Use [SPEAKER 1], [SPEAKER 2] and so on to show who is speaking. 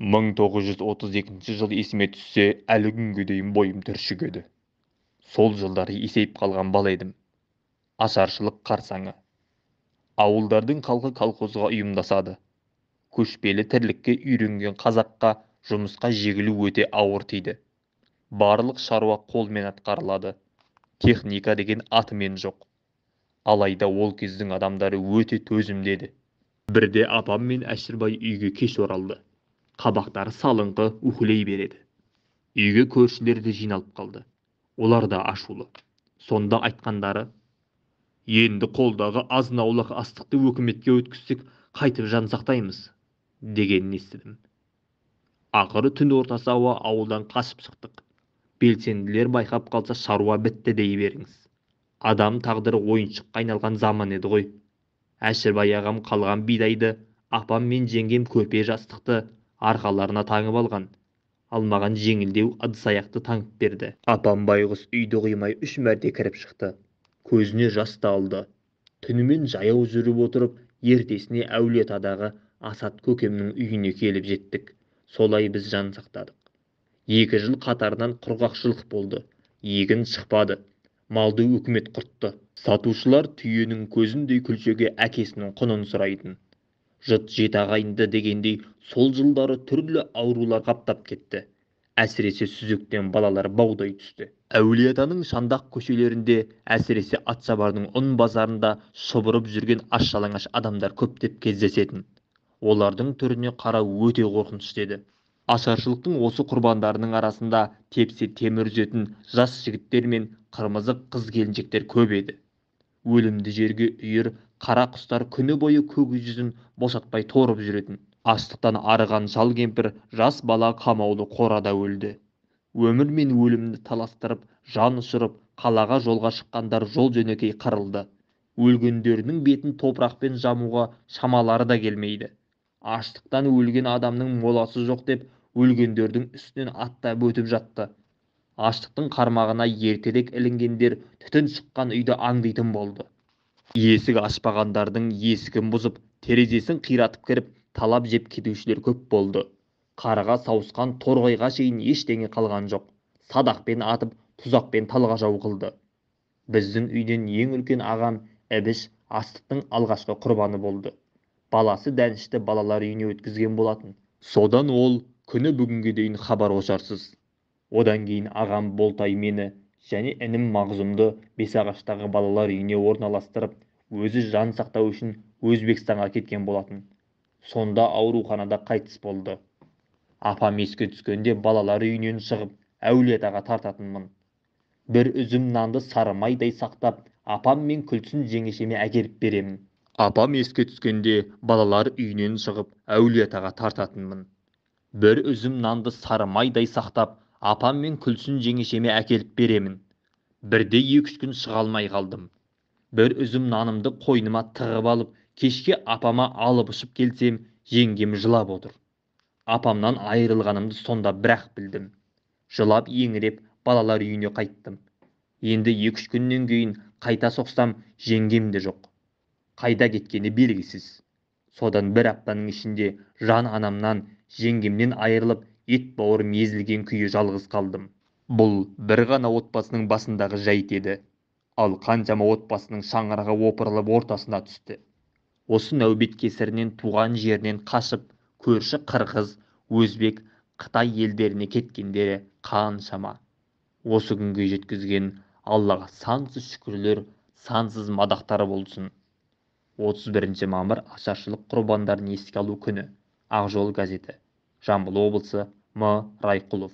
[SPEAKER 1] 1932 жыл есіме түссе, әлі күнге дейін бойым түршігеді. Сол жылдары есейіп қалған бала едім. Ашаршылық қарсаңы. Ауылдардың халқы колхозға ұйымдасады. Көшпелі тірлікке үйренген қазаққа жұмысқа жегілу өте ауыр тиді. Барлық шаруа қолмен атқарылады. Техника деген атымен жоқ. Алайда ол кездің адамдары өте төзімді еді. Бірде апам мен Әшірбай үйге кеш оралды. Қабақтары салыңқы уһілей береді. Үйге көршілер де жиналып қалды. Олар да ашулы. Сонда айтқандары: "Енді қолдағы азын-аулақ астықты өкіметке өткізсек, қайтіп жан сақтаймыз?" дегенін естідім. Ақыры түн ортасы ауа ауылдан қашып шықтық. Белсенділер байқап қалса, шаруа бітті дей беріңіз. Адам тағдыры ойыншыққа айналған заман еді ғой. Әшірбай ағам қалған бидайды, апам мен жеңгем көрпе жастықты арқаларына таңып алған. Алмаған жеңілдеу ыдыс-аяқты таңып берді. Апам байғұс үйді қимай 3 мәрте кіріп шықты. Көзіне жас та алды. Түнімен жаяу жүріп отырып, ертесіне Әулиеатадағы Асат көкемнің үйіне келіп жеттік. Солай біз жан сақтадық. 2 жыл қатарынан құрғақшылық болды. Егін шықпады. Малды өкімет құртты. Сатушылар түйенің көзіндей күлшеге әкесінің құнын сұрайтын. Жұрт жеті ағайынды дегендей, сол жылдары түрлі аурулар қаптап кетті. Әсіресе сүзектен балалар баудай түсті. Әулиеатаның шандақ көшелерінде, әсіресе Атшабардың ұн базарында шұбырып жүрген аш-жалаңаш адамдар көптеп кездесетін. Олардың түріне қарау өте қорқынышты еді. Ашаршылықтың осы құрбандарының арасында тепсе темір үзетін жас жігіттер мен қырмызы қыз-келіншектер көп еді. Өлімді жерге үйір қара құстар күні бойы көк жүзін босатпай торып жүретін. Аштықтан арыған шал-кемпір, жас бала қамаулы қорада өлді. Өмір мен өлімді таластырып, жан ұшырып, қалаға жолға шыққандар жол-жөнекей қырылды. Өлгендерінің бетін топырақпен жамуға шамалары да келмейді. Аштықтан өлген адамның моласы жоқ деп, өлгендердің үстінен аттап өтіп жатты. Аштықтың қармағына ертерек ілінгендер түтін шыққан үйді аңдитын болды. Есік ашпағандардың есігін бұзып, терезесін қиратып кіріп, талап жеп кетушілер көп болды. Қарға сауысқан торғайға шейін ештеңе қалған жоқ. Садақпен атып, тұзақпен талғажау қылды. Біздің үйден ең үлкен ағам Әбіш астықтың алғашқы құрбаны болды. Баласы Дәнішті балалар үйіне өткізген болатын. Содан ол күні бүгінге дейін хабар-ошарсыз. Одан кейін ағам Болтай мені және інім Мағзұмды Бесағаштағы балалар үйіне орналастырып, өзі жан сақтау үшін Өзбекстанға кеткен болатын. Сонда ауруханада қайтыс болды. Апам еске түскенде балалар үйінен шығып, Әулиеатаға тартатынмын. Бір үзім нанды сары майдай сақтап, апам мен Күлсін жеңешеме әкеліп беремін. Апам еске түскенде балалар үйінен шығып, Әулиеатаға тартатынмын. Бір үзім нанды сары майдай сақтап, апам мен Күлсін жеңешеме әкеліп беремін. Бірде 2-3 күн шыға алмай қалдым. Бір үзім нанымды қойныма тығып алып, кешке апама алып ұшып келсем, жеңгем жылап отыр. Апамнан айырылғанымды сонда бірақ білдім. Жылап еңіреп балалар үйіне қайттым. Енді 2-3 күннен кейін қайта соқсам, жеңгем де жоқ. Қайда кеткені белгісіз. Содан бір аптаның ішінде жан анамнан, жеңгемнен айырылып, ет бауырым езілген күйі жалғыз қалдым. Бұл бір ғана отбасының басындағы жайт еді. Ал қаншама отбасының шаңырағы опырылып ортасына түсті. Осы нәубет кесірінен туған жерінен қашып, көрші қырғыз, өзбек, Қытай елдеріне кеткендері қаншама. Осы күнге жеткізген Аллаға сансыз шүкірлер, сансыз мадақтар болсын. 31 мамыр ашаршылық құрбандарын еске алу күні. Ақ жол газеті. Жамбыл облысы, М. Райқұлов.